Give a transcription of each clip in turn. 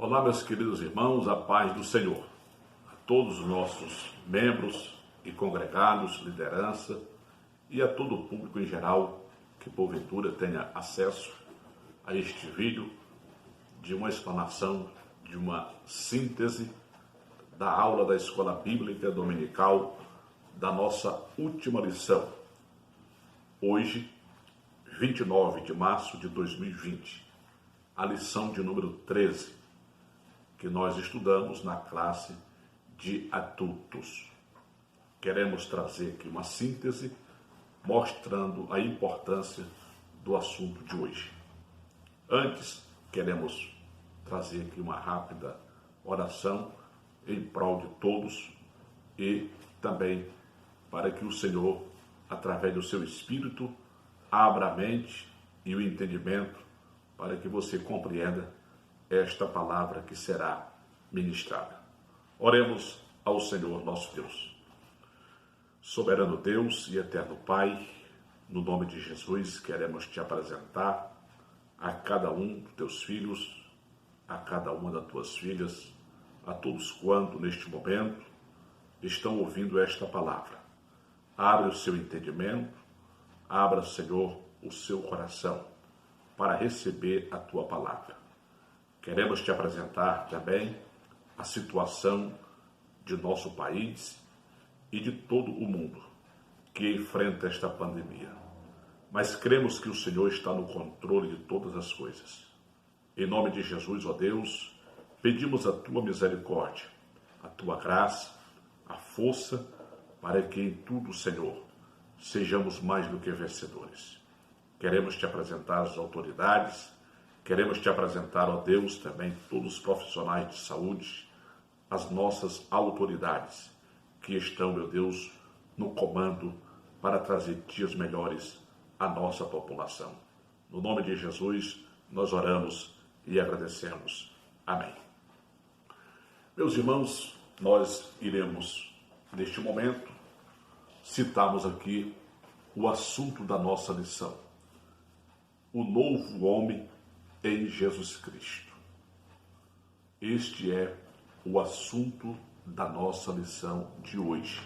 Olá, meus queridos irmãos, a paz do Senhor. A todos os nossos membros e congregados, liderança e a todo o público em geral que porventura tenha acesso a este vídeo de uma explanação, de uma síntese da aula da Escola Bíblica Dominical da nossa última lição. Hoje, 29 de março de 2020, a lição de número 13, que nós estudamos na classe de adultos. Queremos trazer aqui uma síntese mostrando a importância do assunto de hoje. Antes, queremos trazer aqui uma rápida oração em prol de todos e também para que o Senhor, através do seu Espírito, abra a mente e o entendimento para que você compreenda esta palavra que será ministrada. Oremos ao Senhor nosso Deus. Soberano Deus e eterno Pai, no nome de Jesus, queremos te apresentar a cada um dos teus filhos, a cada uma das tuas filhas, a todos quanto neste momento estão ouvindo esta palavra. Abre o seu entendimento, abra, Senhor, o seu coração para receber a tua palavra. Queremos te apresentar também a situação de nosso país e de todo o mundo que enfrenta esta pandemia. Mas cremos que o Senhor está no controle de todas as coisas. Em nome de Jesus, ó Deus, pedimos a tua misericórdia, a tua graça, a força, para que em tudo, Senhor, sejamos mais do que vencedores. Queremos te apresentar as autoridades, queremos te apresentar, ó Deus, também todos os profissionais de saúde, as nossas autoridades que estão, meu Deus, no comando para trazer dias melhores à nossa população. No nome de Jesus, nós oramos e agradecemos. Amém. Meus irmãos, nós iremos, neste momento, citarmos aqui o assunto da nossa lição. O novo homem em Jesus Cristo. Este é o assunto da nossa lição de hoje.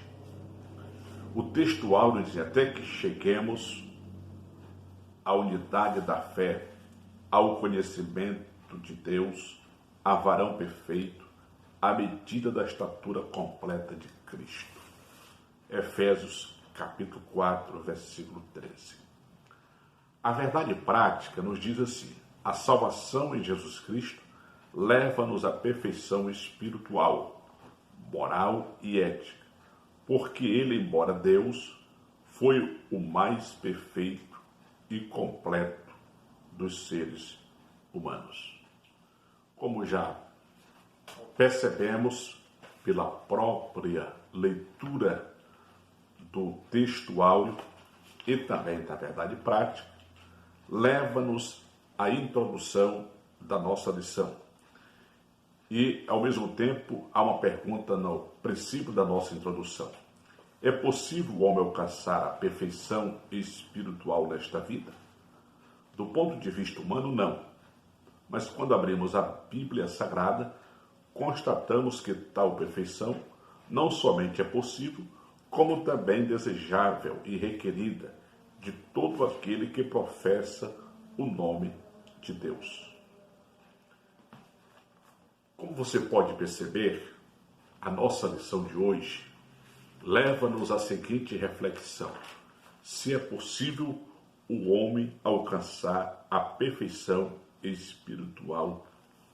O texto áureo diz: até que cheguemos à unidade da fé, ao conhecimento de Deus, a varão perfeito, à medida da estatura completa de Cristo. Efésios capítulo 4, versículo 13. A verdade prática nos diz assim: a salvação em Jesus Cristo leva-nos à perfeição espiritual, moral e ética, porque ele, embora Deus, foi o mais perfeito e completo dos seres humanos. Como já percebemos pela própria leitura do texto áureo e também da verdade prática, leva-nos à introdução da nossa lição. E, ao mesmo tempo, há uma pergunta no princípio da nossa introdução. É possível o homem alcançar a perfeição espiritual nesta vida? Do ponto de vista humano, não. Mas quando abrimos a Bíblia Sagrada, constatamos que tal perfeição não somente é possível, como também desejável e requerida de todo aquele que professa o nome de Deus. Como você pode perceber, a nossa lição de hoje leva-nos à seguinte reflexão: se é possível o homem alcançar a perfeição espiritual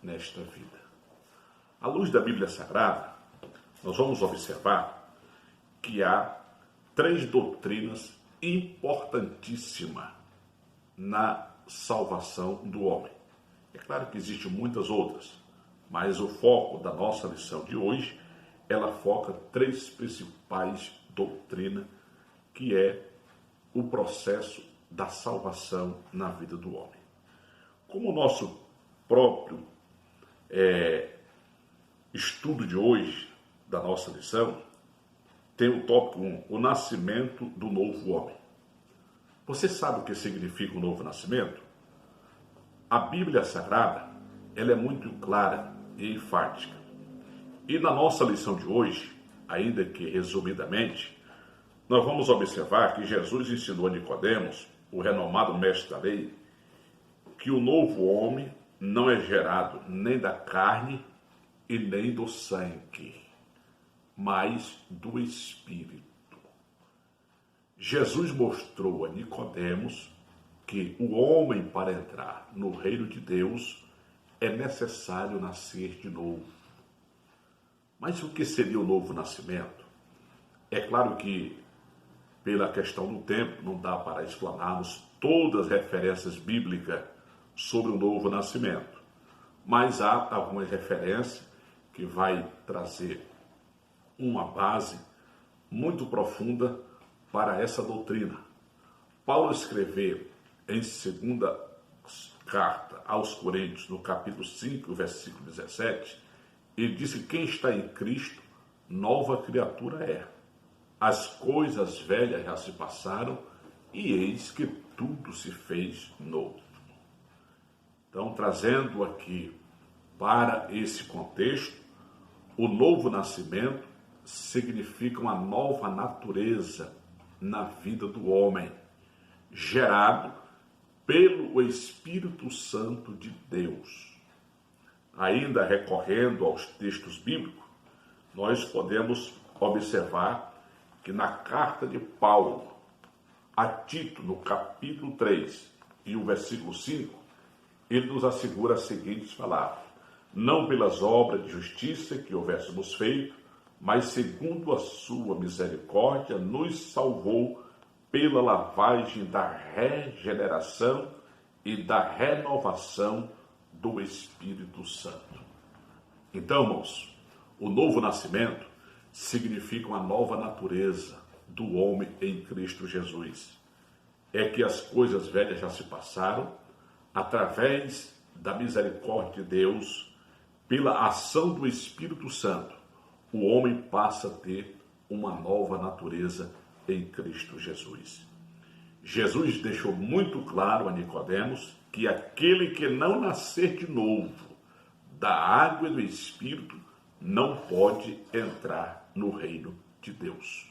nesta vida. À luz da Bíblia Sagrada, nós vamos observar que há 3 doutrinas importantíssimas na salvação do homem. É claro que existem muitas outras, mas o foco da nossa lição de hoje, ela foca 3 principais doutrinas, que é o processo da salvação na vida do homem. Como o nosso próprio estudo de hoje, da nossa lição, tem o tópico 1, o nascimento do novo homem. Você sabe o que significa o novo nascimento? A Bíblia Sagrada, ela é muito clara e enfática. E na nossa lição de hoje, ainda que resumidamente, nós vamos observar que Jesus ensinou a Nicodemos, o renomado mestre da lei, que o novo homem não é gerado nem da carne e nem do sangue, mas do Espírito. Jesus mostrou a Nicodemos que o homem, para entrar no reino de Deus, é necessário nascer de novo. Mas o que seria o novo nascimento? É claro que, pela questão do tempo, não dá para explanarmos todas as referências bíblicas sobre o novo nascimento. Mas há algumas referências que vai trazer uma base muito profunda para essa doutrina. Paulo escreveu em segunda carta aos Coríntios, no capítulo 5, versículo 17, ele disse que quem está em Cristo, nova criatura é. As coisas velhas já se passaram e eis que tudo se fez novo. Então, trazendo aqui para esse contexto, o novo nascimento significa uma nova natureza na vida do homem, gerado pelo Espírito Santo de Deus. Ainda recorrendo aos textos bíblicos, nós podemos observar que na carta de Paulo a Tito, no capítulo 3 e o versículo 5, ele nos assegura as seguintes palavras: não pelas obras de justiça que houvéssemos feito, mas segundo a sua misericórdia, nos salvou pela lavagem da regeneração e da renovação do Espírito Santo. Então, irmãos, o novo nascimento significa uma nova natureza do homem em Cristo Jesus. É que as coisas velhas já se passaram, através da misericórdia de Deus, pela ação do Espírito Santo, o homem passa a ter uma nova natureza em Cristo Jesus. Jesus deixou muito claro a Nicodemos que aquele que não nascer de novo da água e do Espírito não pode entrar no reino de Deus.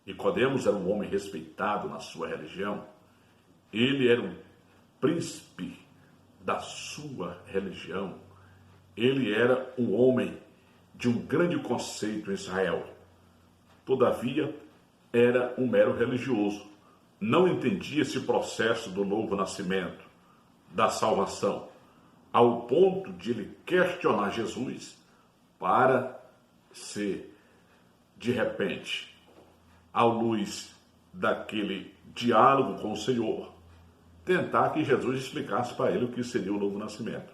Nicodemos era um homem respeitado na sua religião. Ele era um príncipe da sua religião. Ele era um homem de um grande conceito em Israel. Todavia, era um mero religioso. Não entendia esse processo do novo nascimento, da salvação, ao ponto de ele questionar Jesus para ser, de repente, à luz daquele diálogo com o Senhor, tentar que Jesus explicasse para ele o que seria o novo nascimento.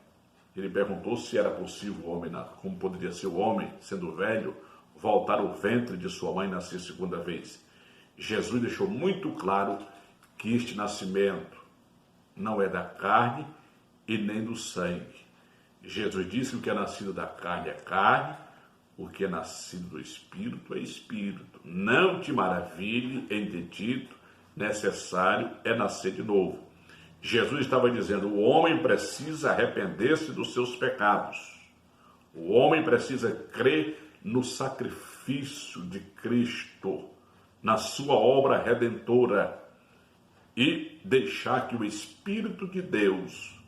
Ele perguntou se era possível o homem, como poderia ser o homem, sendo velho, voltar ao ventre de sua mãe e nascer segunda vez. Jesus deixou muito claro que este nascimento não é da carne e nem do sangue. Jesus disse que o que é nascido da carne é carne, o que é nascido do Espírito é Espírito. Não te maravilhe em ter dito, necessário é nascer de novo. Jesus estava dizendo, o homem precisa arrepender-se dos seus pecados. O homem precisa crer no sacrifício de Cristo, na sua obra redentora, e deixar que o Espírito de Deus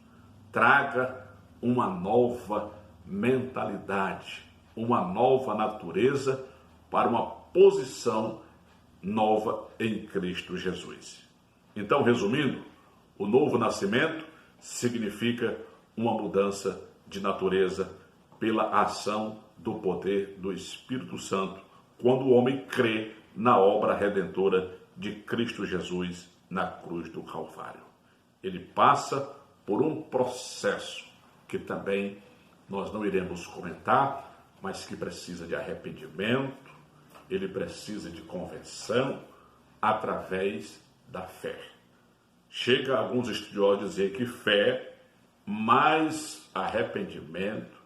traga uma nova mentalidade, uma nova natureza para uma posição nova em Cristo Jesus. Então, resumindo, o novo nascimento significa uma mudança de natureza pela ação do poder do Espírito Santo, quando o homem crê na obra redentora de Cristo Jesus na cruz do Calvário. Ele passa por um processo que também nós não iremos comentar, mas que precisa de arrependimento, ele precisa de conversão através da fé. Chega alguns estudiosos a dizer que fé mais arrependimento,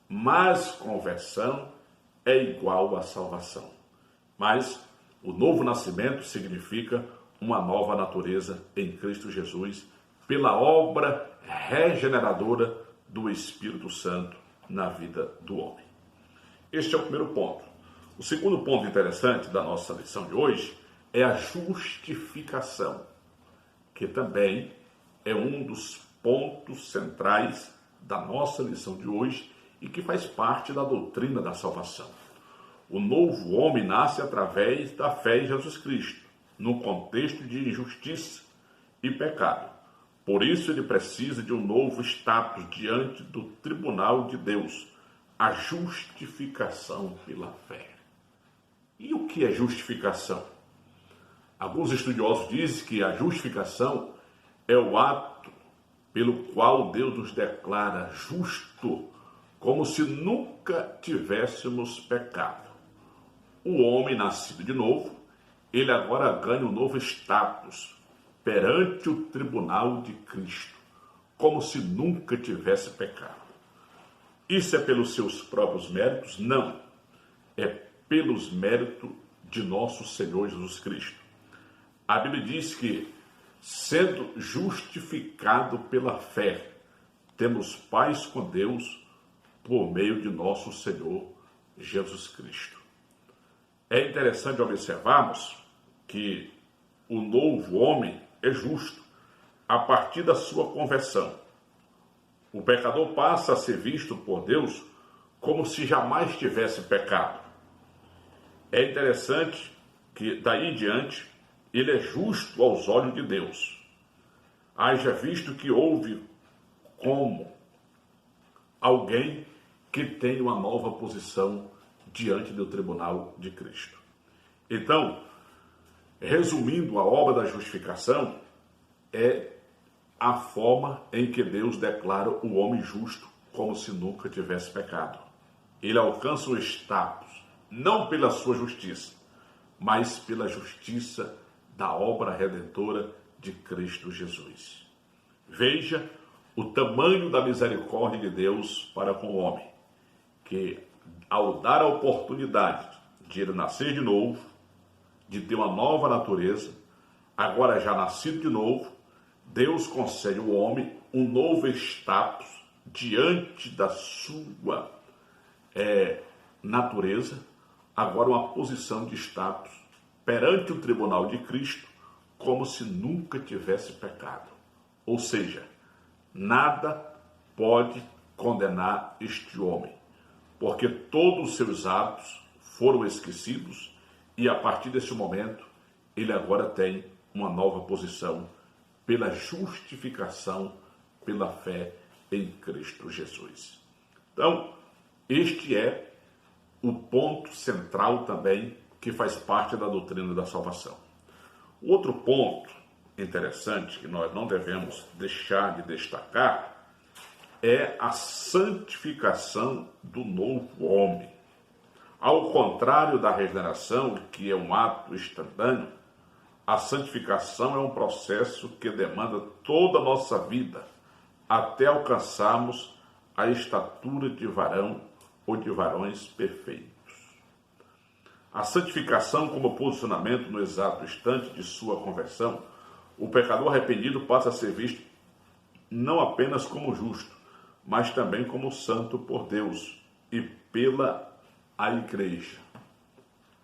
mais conversão é igual à salvação. Mas o novo nascimento significa uma nova natureza em Cristo Jesus, pela obra regeneradora do Espírito Santo na vida do homem. Este é o primeiro ponto. O segundo ponto interessante da nossa lição de hoje é a justificação, que também é um dos pontos centrais da nossa lição de hoje e que faz parte da doutrina da salvação. O novo homem nasce através da fé em Jesus Cristo, num contexto de injustiça e pecado. Por isso ele precisa de um novo status diante do tribunal de Deus, a justificação pela fé. E o que é justificação? Alguns estudiosos dizem que a justificação é o ato pelo qual Deus nos declara justo, como se nunca tivéssemos pecado. O homem nascido de novo, ele agora ganha um novo status perante o tribunal de Cristo, como se nunca tivesse pecado. Isso é pelos seus próprios méritos? Não. É pelos méritos de nosso Senhor Jesus Cristo. A Bíblia diz que, sendo justificado pela fé, temos paz com Deus por meio de nosso Senhor Jesus Cristo. É interessante observarmos que o novo homem é justo a partir da sua conversão. O pecador passa a ser visto por Deus como se jamais tivesse pecado. É interessante que, daí em diante, ele é justo aos olhos de Deus. Haja visto que houve como alguém que tem uma nova posição diante do tribunal de Cristo. Então, resumindo, a obra da justificação é a forma em que Deus declara o homem justo como se nunca tivesse pecado. Ele alcança o status, não pela sua justiça, mas pela justiça da obra redentora de Cristo Jesus. Veja o tamanho da misericórdia de Deus para com o homem, que ao dar a oportunidade de ele nascer de novo, de ter uma nova natureza, agora já nascido de novo, Deus concede ao homem um novo status diante da sua natureza, agora uma posição de status perante o tribunal de Cristo, como se nunca tivesse pecado. Ou seja, nada pode condenar este homem, porque todos os seus atos foram esquecidos e a partir desse momento ele agora tem uma nova posição pela justificação, pela fé em Cristo Jesus. Então, este é o ponto central também que faz parte da doutrina da salvação. O outro ponto interessante que nós não devemos deixar de destacar é a santificação do novo homem. Ao contrário da regeneração, que é um ato instantâneo, a santificação é um processo que demanda toda a nossa vida até alcançarmos a estatura de varão ou de varões perfeitos. A santificação como posicionamento no exato instante de sua conversão, o pecador arrependido passa a ser visto não apenas como justo, mas também como santo por Deus e pela a igreja.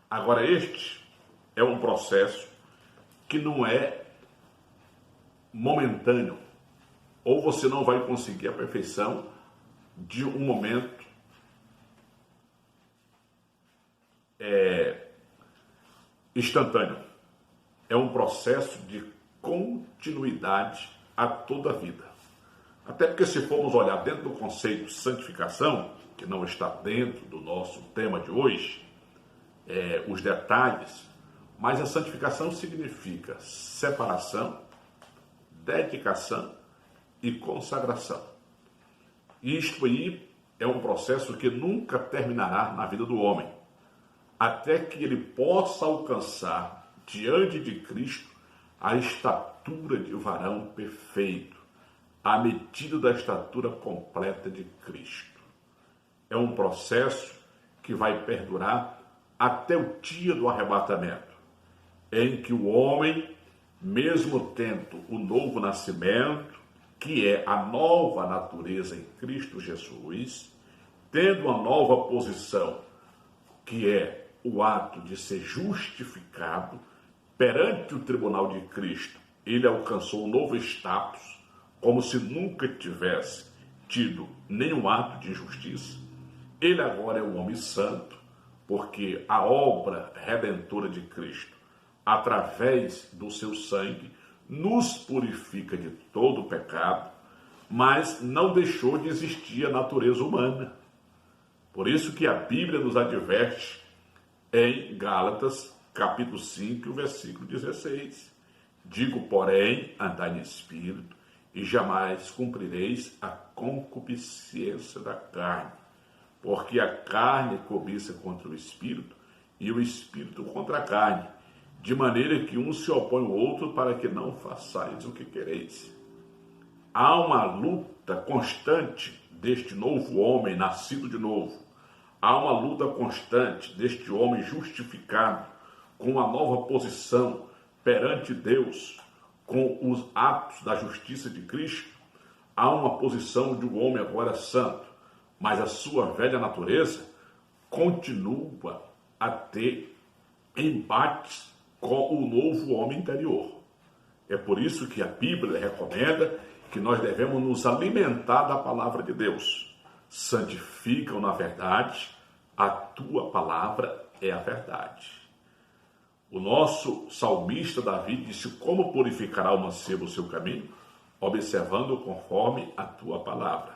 Agora, este é um processo que não é momentâneo, ou você não vai conseguir a perfeição de um momento instantâneo. É um processo de continuidade a toda a vida. Até porque, se formos olhar dentro do conceito de santificação, que não está dentro do nosso tema de hoje, os detalhes, mas a santificação significa separação, dedicação e consagração. Isto aí é um processo que nunca terminará na vida do homem, até que ele possa alcançar diante de Cristo a estatura de varão perfeito, à medida da estatura completa de Cristo. É um processo que vai perdurar até o dia do arrebatamento, em que o homem, mesmo tendo o novo nascimento, que é a nova natureza em Cristo Jesus, tendo uma nova posição, que é o ato de ser justificado perante o tribunal de Cristo. Ele alcançou um novo status, como se nunca tivesse tido nenhum ato de injustiça. Ele agora é um homem santo, porque a obra redentora de Cristo, através do seu sangue, nos purifica de todo o pecado, mas não deixou de existir a natureza humana. Por isso que a Bíblia nos adverte em Gálatas, capítulo 5, versículo 16. Digo, porém, andai em espírito, e jamais cumprireis a concupiscência da carne, porque a carne cobiça contra o espírito, e o espírito contra a carne, de maneira que um se opõe ao outro para que não façais o que quereis. Há uma luta constante deste novo homem nascido de novo. Há uma luta constante deste homem justificado com uma nova posição perante Deus, com os atos da justiça de Cristo. Há uma posição de um homem agora santo, mas a sua velha natureza continua a ter embates com o novo homem interior. É por isso que a Bíblia recomenda que nós devemos nos alimentar da palavra de Deus. Santifica-o na verdade, a tua palavra é a verdade. O nosso salmista Davi disse: como purificará o mancebo o seu caminho? Observando conforme a tua palavra.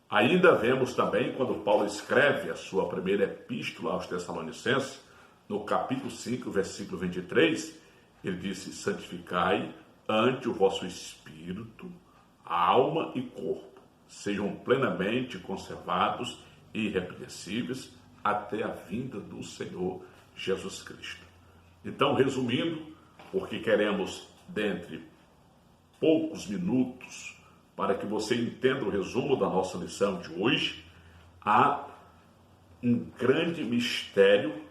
Ainda vemos também, quando Paulo escreve a sua primeira epístola aos Tessalonicenses, no capítulo 5, versículo 23, ele disse: santificai ante o vosso espírito, alma e corpo, sejam plenamente conservados e irrepreensíveis até a vinda do Senhor Jesus Cristo. Então, resumindo, porque queremos, dentre poucos minutos, para que você entenda o resumo da nossa lição de hoje, há um grande mistério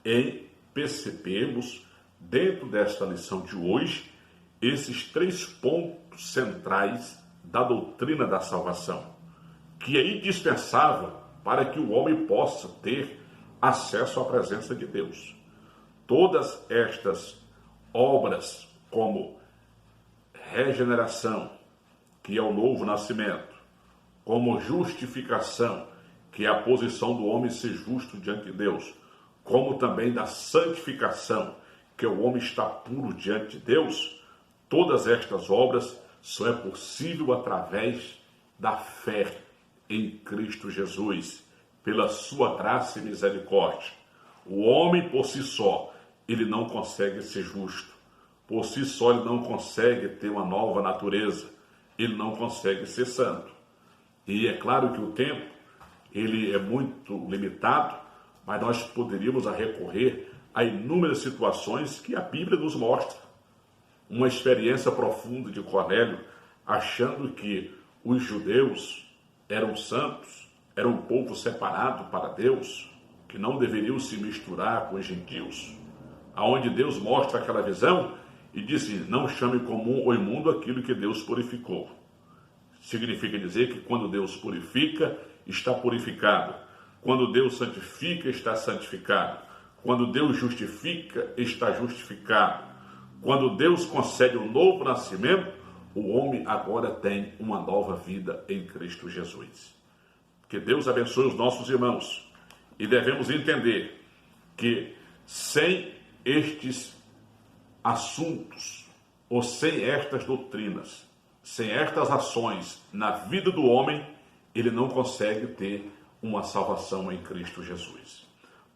em percebermos, dentro desta lição de hoje, esses 3 pontos centrais da doutrina da salvação, que é indispensável para que o homem possa ter acesso à presença de Deus. Todas estas obras, como regeneração, que é o novo nascimento, como justificação, que é a posição do homem ser justo diante de Deus, como também da santificação, que o homem está puro diante de Deus, todas estas obras só é possível através da fé em Cristo Jesus, pela sua graça e misericórdia. O homem por si só, ele não consegue ser justo. Por si só, ele não consegue ter uma nova natureza. Ele não consegue ser santo. E é claro que o tempo, ele é muito limitado, mas nós poderíamos recorrer a inúmeras situações que a Bíblia nos mostra. Uma experiência profunda de Cornélio, achando que os judeus eram santos, eram um povo separado para Deus, que não deveriam se misturar com os gentios, aonde Deus mostra aquela visão e disse: não chame comum ou imundo aquilo que Deus purificou. Significa dizer que quando Deus purifica, está purificado. Quando Deus santifica, está santificado. Quando Deus justifica, está justificado. Quando Deus concede um novo nascimento, o homem agora tem uma nova vida em Cristo Jesus. Que Deus abençoe os nossos irmãos. E devemos entender que sem estes assuntos, ou sem estas doutrinas, sem estas ações na vida do homem, ele não consegue ter uma salvação em Cristo Jesus.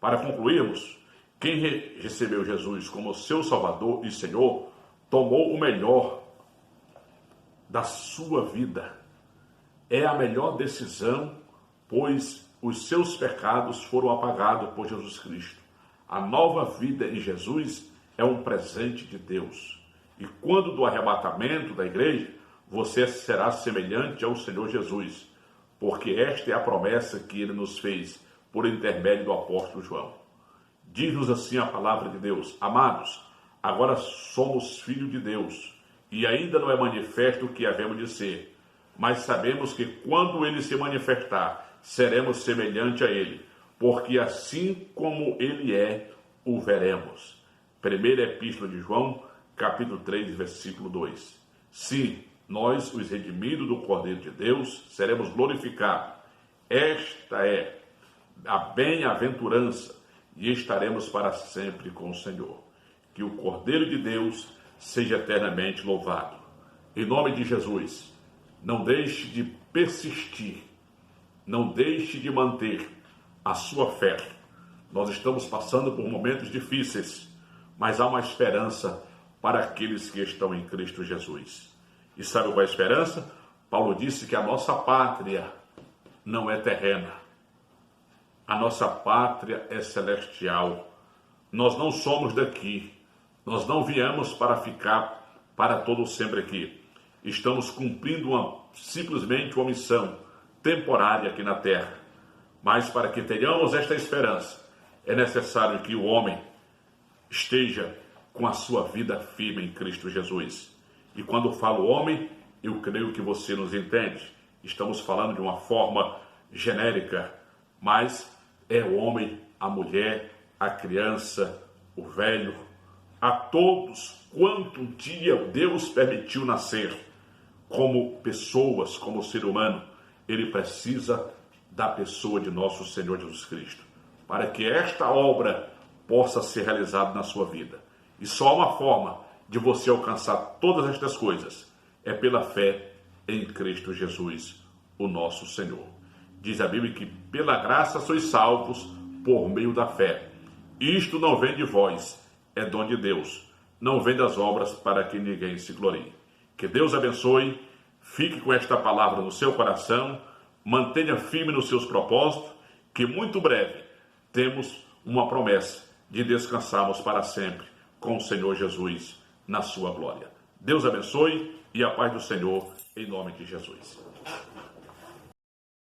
Para concluirmos, quem recebeu Jesus como seu Salvador e Senhor, tomou o melhor da sua vida. É a melhor decisão, pois os seus pecados foram apagados por Jesus Cristo. A nova vida em Jesus é um presente de Deus. E quando do arrebatamento da igreja, você será semelhante ao Senhor Jesus, porque esta é a promessa que ele nos fez por intermédio do apóstolo João. Diz-nos assim a palavra de Deus: amados, agora somos filhos de Deus, e ainda não é manifesto o que havemos de ser, mas sabemos que quando ele se manifestar, seremos semelhante a ele, porque assim como ele é, o veremos. Primeira Epístola de João, capítulo 3, versículo 2. Se nós, os redimidos do Cordeiro de Deus, seremos glorificados. Esta é a bem-aventurança e estaremos para sempre com o Senhor. Que o Cordeiro de Deus seja eternamente louvado. Em nome de Jesus, não deixe de persistir, não deixe de manter a sua fé. Nós estamos passando por momentos difíceis, mas há uma esperança para aqueles que estão em Cristo Jesus. E sabe qual é a esperança? Paulo disse que a nossa pátria não é terrena. A nossa pátria é celestial. Nós não somos daqui. Nós não viemos para ficar para todo sempre aqui. Estamos cumprindo simplesmente uma missão temporária aqui na terra. Mas para que tenhamos esta esperança, é necessário que o homem esteja com a sua vida firme em Cristo Jesus. E quando falo homem, eu creio que você nos entende. Estamos falando de uma forma genérica, mas é o homem, a mulher, a criança, o velho, a todos quanto um dia Deus permitiu nascer como pessoas, como ser humano. Ele precisa da pessoa de nosso Senhor Jesus Cristo, para que esta obra possa ser realizada na sua vida. E só uma forma de você alcançar todas estas coisas é pela fé em Cristo Jesus, o nosso Senhor. Diz a Bíblia que pela graça sois salvos por meio da fé. Isto não vem de vós, é dom de Deus. Não vem das obras para que ninguém se glorie. Que Deus abençoe, fique com esta palavra no seu coração, mantenha firme nos seus propósitos, que muito breve temos uma promessa de descansarmos para sempre com o Senhor Jesus na sua glória. Deus abençoe e a paz do Senhor em nome de Jesus.